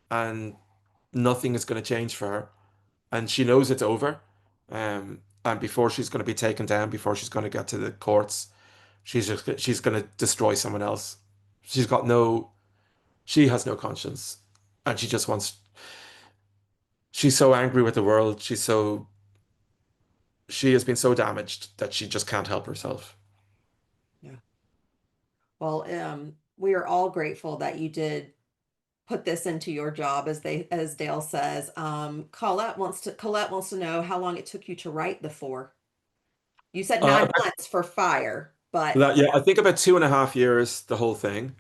and nothing is going to change for her. And she knows it's over. And before she's going to be taken down, before she's going to get to the courts, she's going to destroy someone else. She's got no, she has no conscience, and she just wants. She's so angry with the world. She has been so damaged that she just can't help herself. Yeah. Well, we are all grateful that you did put this into your job, as Dale says. Colette wants to know how long it took you to write the four. You said nine About months for Fire, but that, yeah, I think about 2.5 years, the whole thing.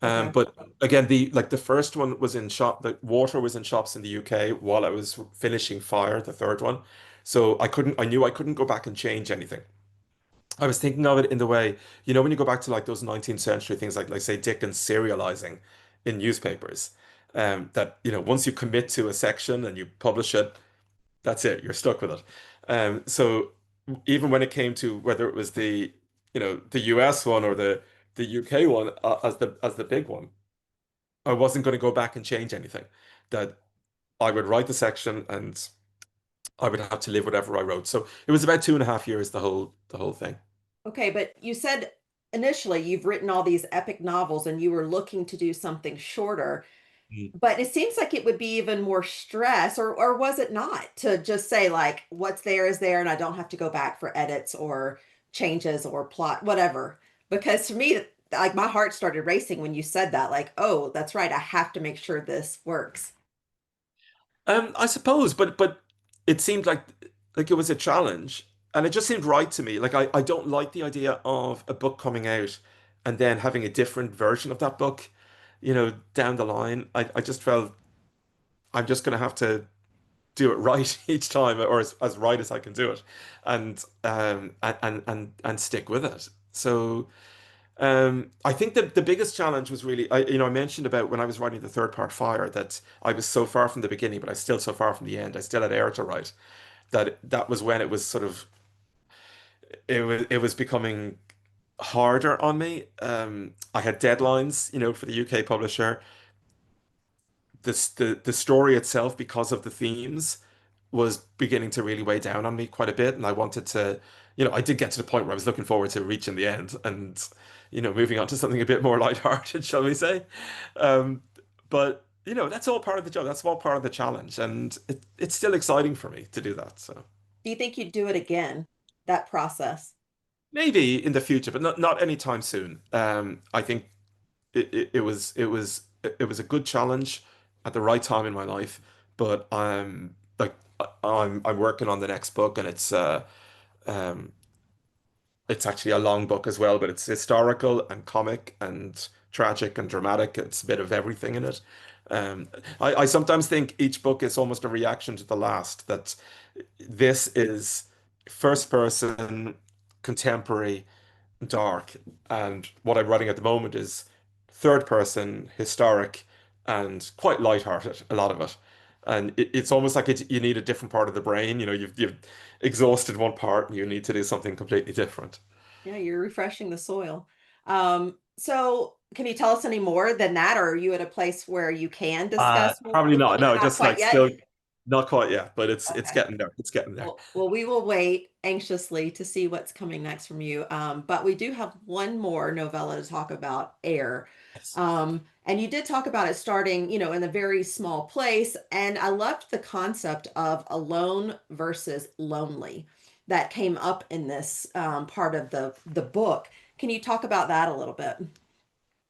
okay. But again, the first one was in shop. The Water was in shops in the UK while I was finishing Fire, the third one. So I knew I couldn't go back and change anything. I was thinking of it in the way, when you go back to like those 19th century things like say Dickens serializing in newspapers, that, once you commit to a section and you publish it, that's it, you're stuck with it. So even when it came to whether it was the US one or the UK one as the big one, I wasn't going to go back and change anything. That I would write the section and I would have to live whatever I wrote. So it was about 2.5 years, the whole thing. Okay, but you said initially you've written all these epic novels and you were looking to do something shorter. But it seems like it would be even more stress, or was it not, to just say like what's there is there and I don't have to go back for edits or changes or plot, whatever. Because to me, like my heart started racing when you said that, like, oh, that's right, I have to make sure this works. I suppose, but it seemed like it was a challenge, and it just seemed right to me. Like I don't like the idea of a book coming out and then having a different version of that book, down the line. I just felt I'm just going to have to do it right each time, or as right as I can do it, and stick with it. So I think that the biggest challenge was really, I mentioned about when I was writing the third part, Fire, that I was so far from the beginning, but I was still so far from the end. I still had air to write. That was when it was sort of it was becoming harder on me. I had deadlines, for the UK publisher. The story itself, because of the themes, was beginning to really weigh down on me quite a bit, and I wanted to, I did get to the point where I was looking forward to reaching the end and, moving on to something a bit more lighthearted, shall we say. Um, but that's all part of the job. That's all part of the challenge, and it's still exciting for me to do that. So Do you think you'd do it again, that process? maybe in the future, but not anytime soon. I think it was a good challenge at the right time in my life, but I'm working on the next book, and um it's actually a long book as well, but it's historical and comic and tragic and dramatic. It's a bit of everything in it. Um, I sometimes think each book is almost a reaction to the last, that this is first person, contemporary, dark, and what I'm writing at the moment is third person, historic, and quite lighthearted, a lot of it. And it's almost like you need a different part of the brain. You've exhausted one part and you need to do something completely different. Yeah, you're refreshing the soil. So can you tell us any more than that, or are you at a place where you can discuss more? Probably not. No, Not just quite like yet. still not quite yet, but it's Okay. getting there. It's getting there. Well, we will wait anxiously to see what's coming next from you. But we do have one more novella to talk about, Air. Yes. And you did talk about it starting, in a very small place. And I loved the concept of alone versus lonely that came up in this part of the book. Can you talk about that a little bit?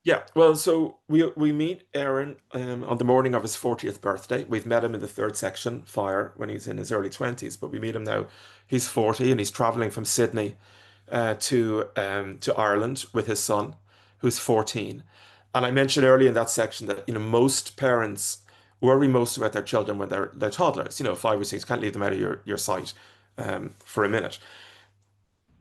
Yeah, well, so we meet Aaron on the morning of his 40th birthday. We've met him in the third section, Fire, when he's in his early 20s, but we meet him now. He's 40 and he's traveling from Sydney to Ireland with his son, who's 14. And I mentioned earlier in that section that most parents worry most about their children when they're toddlers, 5 or 6, can't leave them out of your sight for a minute.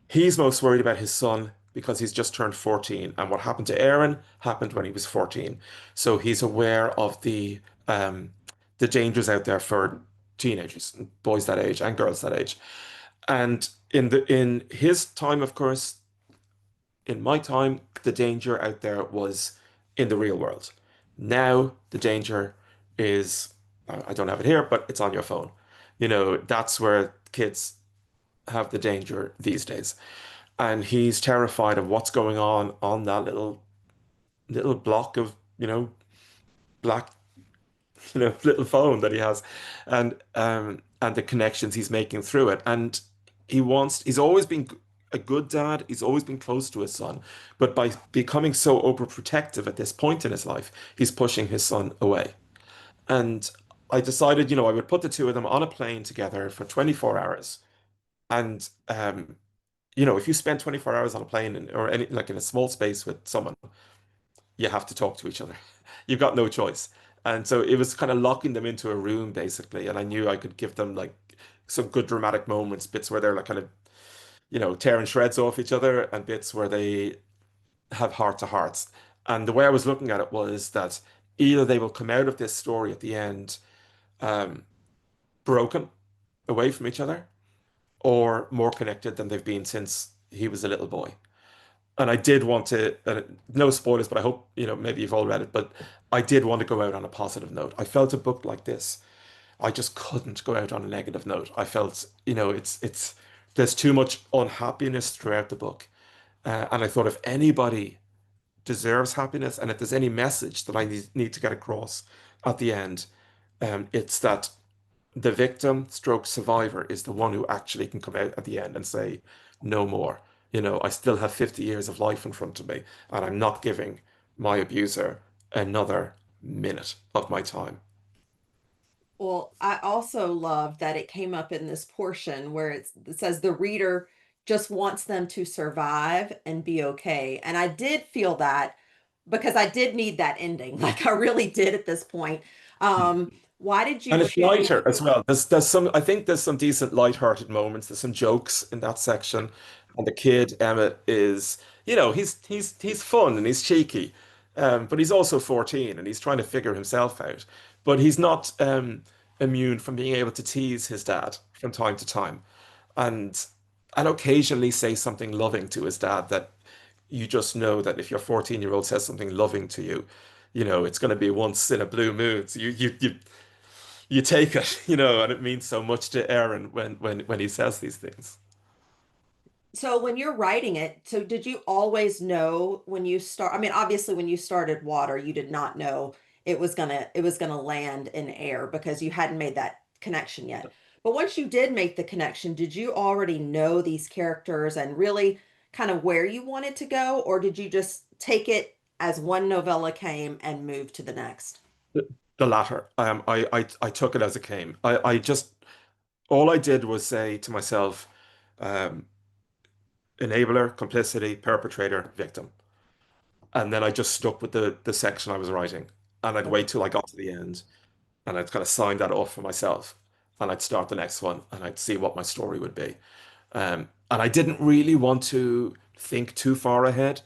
He's most worried about his son because he's just turned 14, and what happened to Aaron happened when he was 14. So he's aware of the dangers out there for teenagers, boys that age and girls that age. And in his time, of course, in my time, the danger out there was in the real world. Now the danger is, I don't have it here, but it's on your phone. That's where kids have the danger these days, and he's terrified of what's going on that little block of black little phone that he has, and the connections he's making through it. And he's always been a good dad. He's always been close to his son, but by becoming so overprotective at this point in his life, he's pushing his son away. And I decided, I would put the two of them on a plane together for 24 hours. And if you spend 24 hours on a plane, or any like in a small space with someone, you have to talk to each other. You've got no choice. And so it was kind of locking them into a room basically. And I knew I could give them like some good dramatic moments, bits where they're like kind of, tearing shreds off each other, and bits where they have heart to hearts. And the way I was looking at it was that either they will come out of this story at the end um, broken, away from each other, or more connected than they've been since he was a little boy. And I did want to, no spoilers, but I hope, maybe you've all read it, but I did want to go out on a positive note. I felt a book like this, I just couldn't go out on a negative note. I felt, there's too much unhappiness throughout the book. And I thought if anybody deserves happiness, and if there's any message that I need to get across at the end, it's that the victim stroke survivor is the one who actually can come out at the end and say, no more. I still have 50 years of life in front of me, and I'm not giving my abuser another minute of my time. Well, I also love that it came up in this portion where it says the reader just wants them to survive and be okay. And I did feel that because I did need that ending. Like I really did at this point. Why did you And it's choose? lighter as well. There's some I think there's some decent light-hearted moments. There's some jokes in that section. And the kid, Emmett, is, he's fun and he's cheeky. But he's also 14 and he's trying to figure himself out. But he's not immune from being able to tease his dad from time to time. And and occasionally say something loving to his dad that you just know that if your 14-year-old says something loving to you, it's going to be once in a blue moon. So you take it, and it means so much to Aaron when he says these things. So when you're writing it, so did you always know when you start? I mean, obviously when you started water, you did not know it was gonna land in air because you hadn't made that connection yet. But once you did make the connection, did you already know these characters and really kind of where you wanted to go, or did you just take it as one novella came and move to the next? The latter. I took it as it came. I just all I did was say to myself, um, enabler, complicity, perpetrator, victim. And then I just stuck with the section I was writing. And I'd wait till I got to the end and I'd kind of sign that off for myself. And I'd start the next one and I'd see what my story would be. And I didn't really want to think too far ahead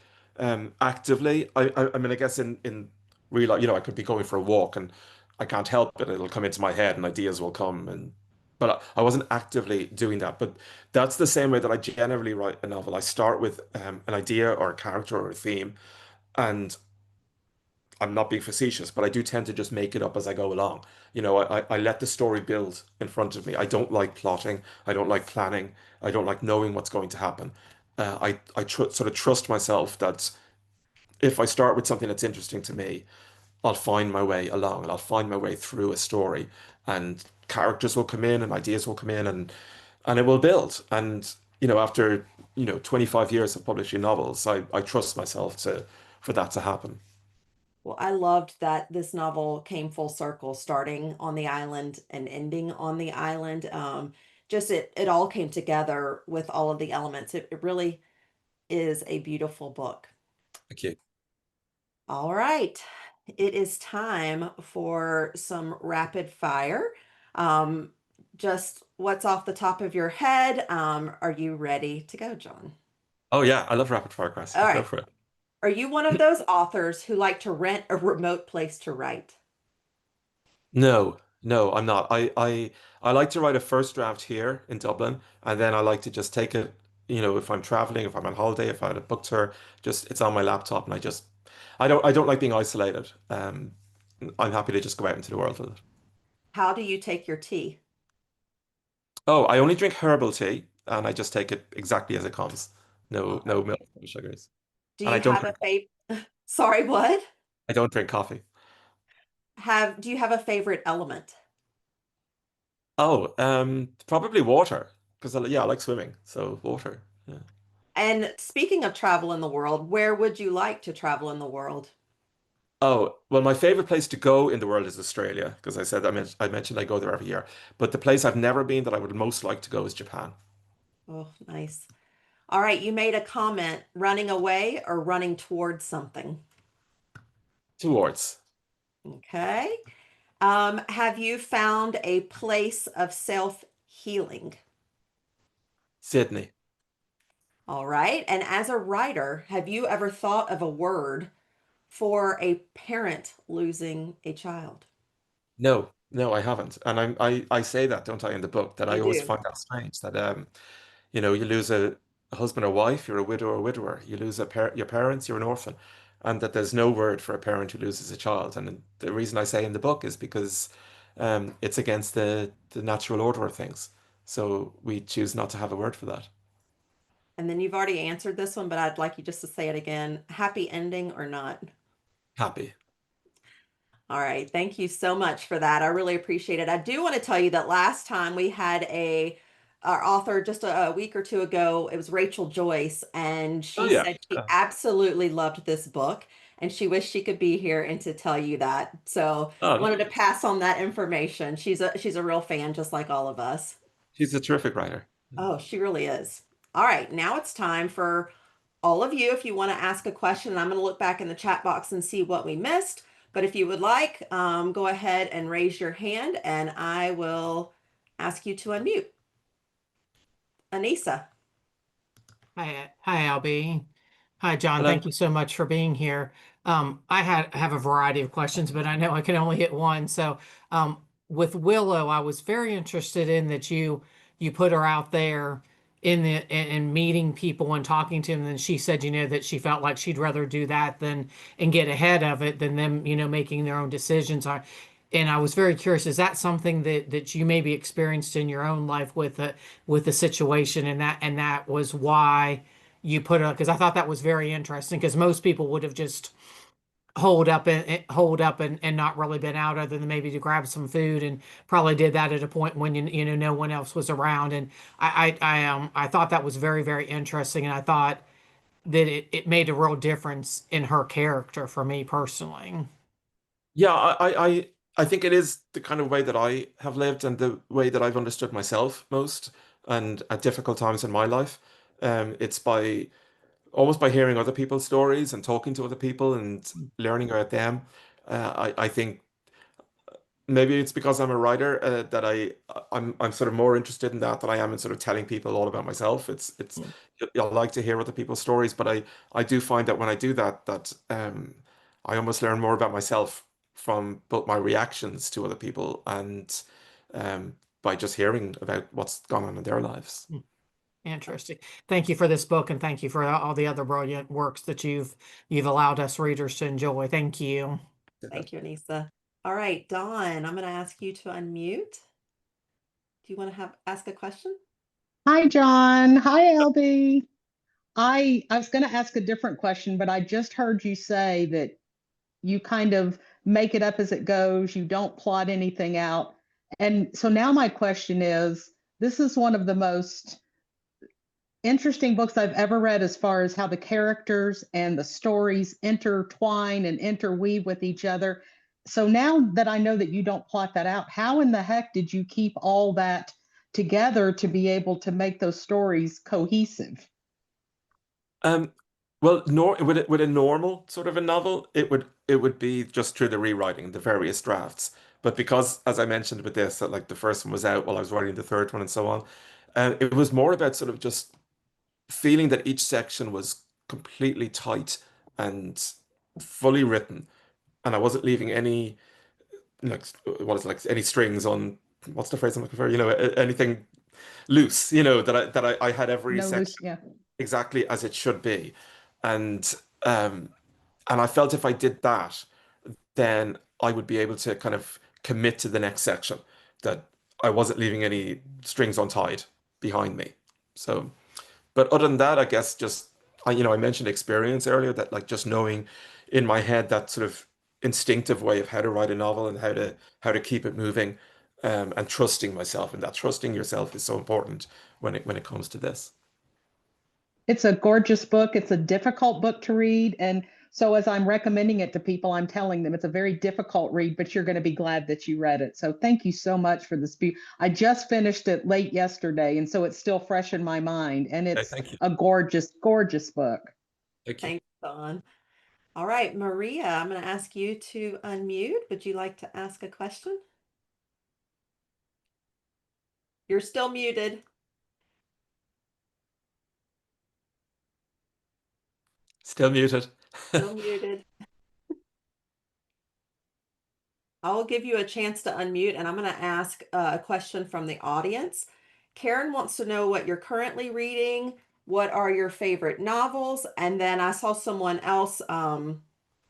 actively. I mean, I guess in real life, I could be going for a walk and I can't help it. It'll come into my head and ideas will come. But I wasn't actively doing that. But that's the same way that I generally write a novel. I start with an idea or a character or a theme, and I'm not being facetious, but I do tend to just make it up as I go along. I let the story build in front of me. I don't like plotting. I don't like planning. I don't like knowing what's going to happen. I sort of trust myself that if I start with something that's interesting to me, I'll find my way along and I'll find my way through a story, and characters will come in and ideas will come in and it will build. And after 25 years of publishing novels, I trust myself to for that to happen. Well, I loved that this novel came full circle, starting on the island and ending on the island. Just it all came together with all of the elements. It really is a beautiful book. Thank you. All right. It is time for some rapid fire. Um, just what's off the top of your head? Are you ready to go, John? Oh yeah, I love rapid fire All questions. Go right. for it. Are you one of those authors who like to rent a remote place to write? No, no, I'm not. I like to write a first draft here in Dublin, and then I like to just take it, if I'm traveling, if I'm on holiday, if I had a book tour, just it's on my laptop and I don't like being isolated. I'm happy to just go out into the world with it. How do you take your tea? Oh, I only drink herbal tea and I just take it exactly as it comes. All No, right. no milk, no sugars. Do And I you don't have a drink favorite? Sorry, what? I don't drink coffee. Do you have a favorite element? Oh, probably water because yeah, I like swimming, so water. Yeah. And speaking of travel in the world, where would you like to travel in the world? Oh, well, my favorite place to go in the world is Australia because I mentioned I go there every year. But the place I've never been that I would most like to go is Japan. Oh, nice. All right, you made a comment running away or running towards something. Towards Okay. Have you found a place of self-healing? Sydney. All right. And as a writer, have you ever thought of a word for a parent losing a child? No, no, I haven't. And I say that, don't I, in the book, that I You always do. find that strange that you lose a husband or wife, you're a widow or widower. You lose your parents, you're an orphan. And that there's no word for a parent who loses a child. And the reason I say in the book is because it's against the natural order of things. So we choose not to have a word for that. And then you've already answered this one, but I'd like you just to say it again. Happy ending or not? Happy. All right. Thank you so much for that. I really appreciate it. I do want to tell you that last time we had our author just a week or two ago, it was Rachel Joyce, and Oh she yeah. said she absolutely loved this book and she wished she could be here and to tell you that. So Oh, wanted to lovely. pass on that information. She's a real fan, just like all of us. She's a terrific writer. Oh, she really is. All right, now it's time for all of you, if you want to ask a question, and I'm going to look back in the chat box and see what we missed. But if you would like, go ahead and raise your hand and I will ask you to unmute. Anissa. Hi, Albie. Hi, John. Hello. Thank you so much for being here. I have a variety of questions, but I know I can only hit one. So, with Willow, I was very interested in that you put her out there in meeting people and talking to them. And she said, that she felt like she'd rather do that than and get ahead of it than them, making their own decisions. And I was very curious, is that something that you maybe experienced in your own life with the situation, and that was why you put it, because I thought that was very interesting, because most people would have just holed up and not really been out other than maybe to grab some food, and probably did that at a point when no one else was around. And I thought that was very, very interesting, and I thought that it made a real difference in her character for me personally. Yeah, I think it is the kind of way that I have lived and the way that I've understood myself most and at difficult times in my life. It's by almost by hearing other people's stories and talking to other people and learning about them. I think maybe it's because I'm a writer that I'm sort of more interested in that than I am in sort of telling people all about myself. It's I like to hear other people's stories, but I do find that when I do that I almost learn more about myself from both my reactions to other people and by just hearing about what's gone on in their lives. Interesting. Thank you for this book, and thank you for all the other brilliant works that you've allowed us readers to enjoy. Thank you. Thank you, Anissa. All right, Dawn, I'm going to ask you to unmute. Do you want to ask a question? Hi, John. Hi, LB. I was going to ask a different question, but I just heard you say that you kind of make it up as it goes. You don't plot anything out. And so now my question is, this is one of the most interesting books I've ever read as far as how the characters and the stories intertwine and interweave with each other. So now that I know that you don't plot that out, how in the heck did you keep all that together to be able to make those stories cohesive? Um, well, with a normal sort of a novel, it would be just through the rewriting, the various drafts. But because, as I mentioned with this, that like the first one was out while I was writing the third one and so on, it was more about sort of just feeling that each section was completely tight and fully written, and I wasn't leaving any like what is it, like any strings on what's the phrase I'm looking for? Anything loose. That I had every No section loose, yeah. exactly as it should be. And um and I felt if I did that, then I would be able to kind of commit to the next section, that I wasn't leaving any strings untied behind me. So, but other than that, I guess just I mentioned experience earlier, that like just knowing in my head that sort of instinctive way of how to write a novel and how to keep it moving, and trusting myself, and that trusting yourself is so important when it comes to this. It's a gorgeous book. It's a difficult book to read. And so, as I'm recommending it to people, I'm telling them it's a very difficult read, but you're going to be glad that you read it. So, thank you so much for this. I just finished it late yesterday, and so it's still fresh in my mind. And Okay, it's thank you. a gorgeous, gorgeous book. Thank you. Thanks, Dawn. All right, Maria, I'm going to ask you to unmute. Would you like to ask a question? You're still muted. Still muted. Still muted. I'll give you a chance to unmute, and I'm going to ask a question from the audience. Karen wants to know what you're currently reading, what are your favorite novels, and then I saw someone else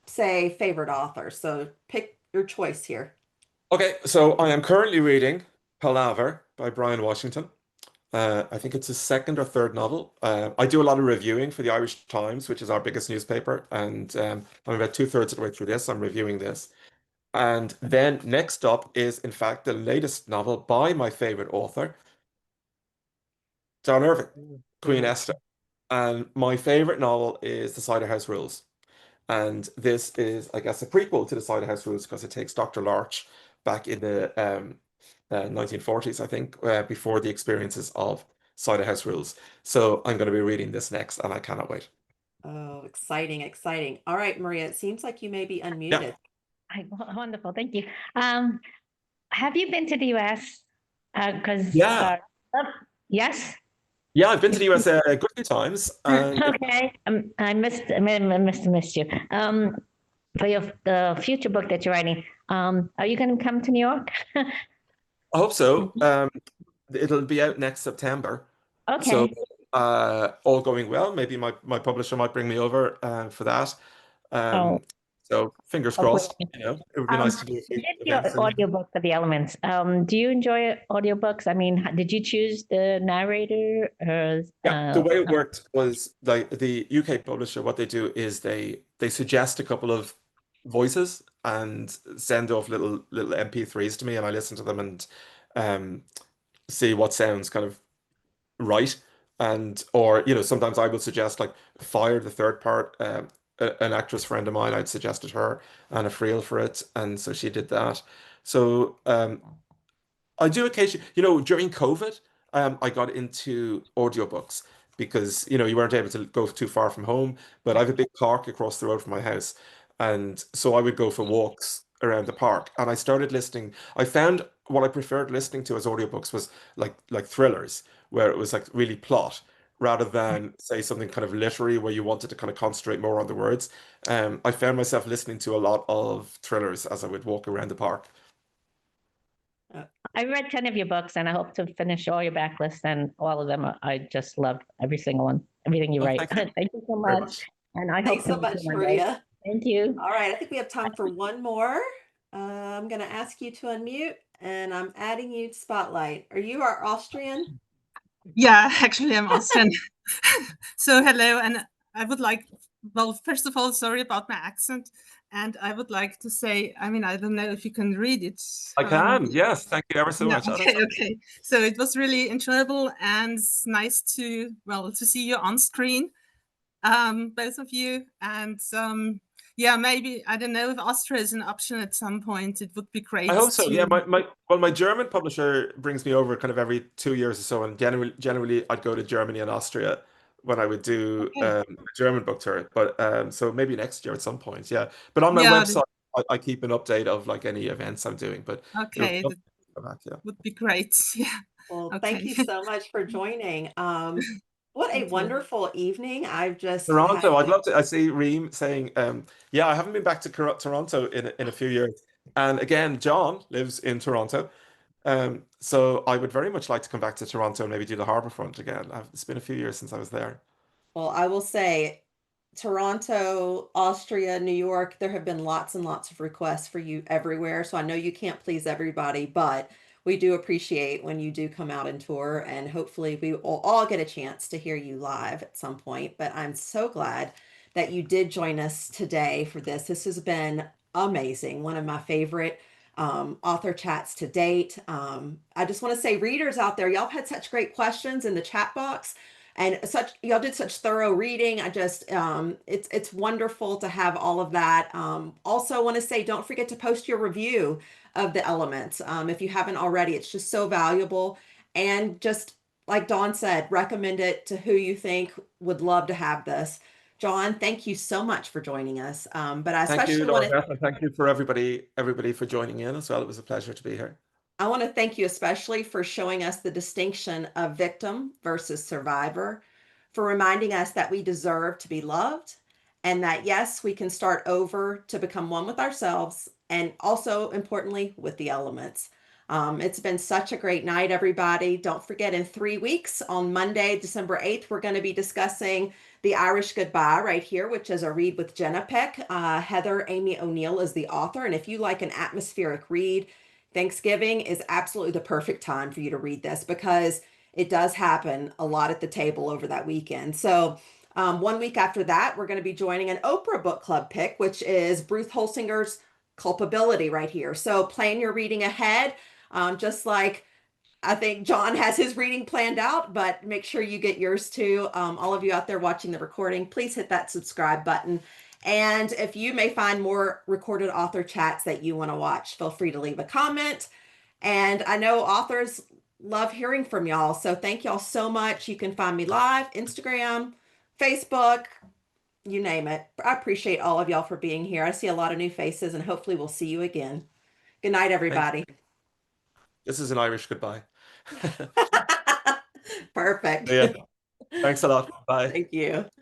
say favorite author. So pick your choice here. Okay, so I am currently reading Palaver by Brian Washington. I think it's his second or third novel. I do a lot of reviewing for the Irish Times, which is our biggest newspaper, and I'm about two-thirds of the way through this. I'm reviewing this. And then next up is, in fact, the latest novel by my favorite author, John Irving, Queen Ooh. Esther. And my favorite novel is The Cider House Rules. And this is, I guess, a prequel to The Cider House Rules because it takes Dr. Larch back in the 1940s, I think, before the experiences of Cider House Rules. So I'm going to be reading this next, and I cannot wait. Oh, exciting, exciting. All right, Maria, it seems like you may be Yeah. unmuted. Wonderful, thank you. Have you been to the US? Because Yeah. yes. Yeah, I've been to the US a good few times, and Okay, I missed you. For your the future book that you're writing, are you going to come to New York? I hope so. It'll be out next September. So, Okay. all going well, maybe my publisher might bring me over for that. Oh, So fingers hopefully. crossed, it would be nice to do a You few did events your in there. audiobook for the elements. Do you enjoy audiobooks? I mean, did you choose the narrator or Yeah, the way it worked was like the UK publisher, what they do is they suggest a couple of voices and send off little MP3s to me, and I listen to them and um, see what sounds kind of right. And or sometimes I would suggest like fire the third part. An actress friend of mine, I'd suggested her Anna Friel for it, and so she did that. So I do occasionally, during COVID, I got into audiobooks because, you weren't able to go too far from home, but I have a big park across the road from my house. And so I would go for walks around the park and I started listening. I found what I preferred listening to as audiobooks was like thrillers, where it was like really plot rather than say something kind of literary where you wanted to kind of concentrate more on the words. I found myself listening to a lot of thrillers as I would walk around the park. I read 10 of your books and I hope to finish all your backlist and all of them. I just love every single one, everything you Oh, write. thank you Thank you so very much. much. And I hope Thanks to so meet you much, one day. Maria. Thank you. All right, I think we have time for one more. I'm going to ask you to unmute, and I'm adding you to Spotlight. Are you our Austrian? Yeah, actually, I'm Austrian. So hello, and I would like, well, first of all, sorry about my accent, and I would like to say, I mean, I don't know if you can read it. I can, yes. Thank you ever so Yeah, much. Oh, okay, okay. So it was really enjoyable and nice to, well, to see you on screen, both of you. And yeah, maybe, I don't know if Austria is an option at some point. It would be great I hope so. to. Yeah, my German publisher brings me over kind of every 2 years or so, and generally I'd go to Germany and Austria when I would do Okay. a German book tour. But so maybe next year at some point, yeah. But on my Yeah, website, I keep an update of like any events I'm doing. But it would be okay, lovely that to come back, yeah. would be great. Yeah, Well, thank okay. you so much for joining. What a Thank you. wonderful evening. I've just Toronto, had I'd love to. I see Reem saying, yeah, I haven't been back to Toronto in a few years. And again, John lives in Toronto. So I would very much like to come back to Toronto and maybe do the Harbourfront again. It's been a few years since I was there. Well, I will say Toronto, Austria, New York, there have been lots and lots of requests for you everywhere. So I know you can't please everybody, but we do appreciate when you do come out and tour, and hopefully we will all get a chance to hear you live at some point. But I'm so glad that you did join us today for this. This has been amazing. One of my favorite author chats to date. I just want to say, readers out there, y'all had such great questions in the chat box and such y'all did such thorough reading. I just it's wonderful to have all of that. Also want to say, don't forget to post your review of the elements if you haven't already. It's just so valuable, and just like Dawn said, recommend it to who you think would love to have this. John, thank you so much for joining us. But I Thank you, especially want Laura to Beth, and thank you for everybody for joining in as well. It was a pleasure to be here. I want to thank you especially for showing us the distinction of victim versus survivor, for reminding us that we deserve to be loved, and that yes, we can start over to become one with ourselves, and also importantly with the elements. It's been such a great night, everybody. Don't forget, in 3 weeks, on Monday, December 8th, we're going to be discussing The Irish Goodbye right here, which is a read with Jenna Peck. Heather Amy O'Neill is the author. And if you like an atmospheric read, Thanksgiving is absolutely the perfect time for you to read this, because it does happen a lot at the table over that weekend. So, 1 week after that, we're going to be joining an Oprah book club pick, which is Bruce Holsinger's Culpability right here. So, plan your reading ahead, just like I think John has his reading planned out, but make sure you get yours too. All of you out there watching the recording, please hit that subscribe button. And if you may find more recorded author chats that you want to watch, feel free to leave a comment. And I know authors love hearing from y'all. So thank y'all so much. You can find me live, Instagram, Facebook, You name it. I appreciate all of y'all for being here. I see a lot of new faces, and hopefully we'll see you again. Good night, everybody. This is an Irish goodbye. Perfect. Yeah. Thanks a lot. Bye. Thank you.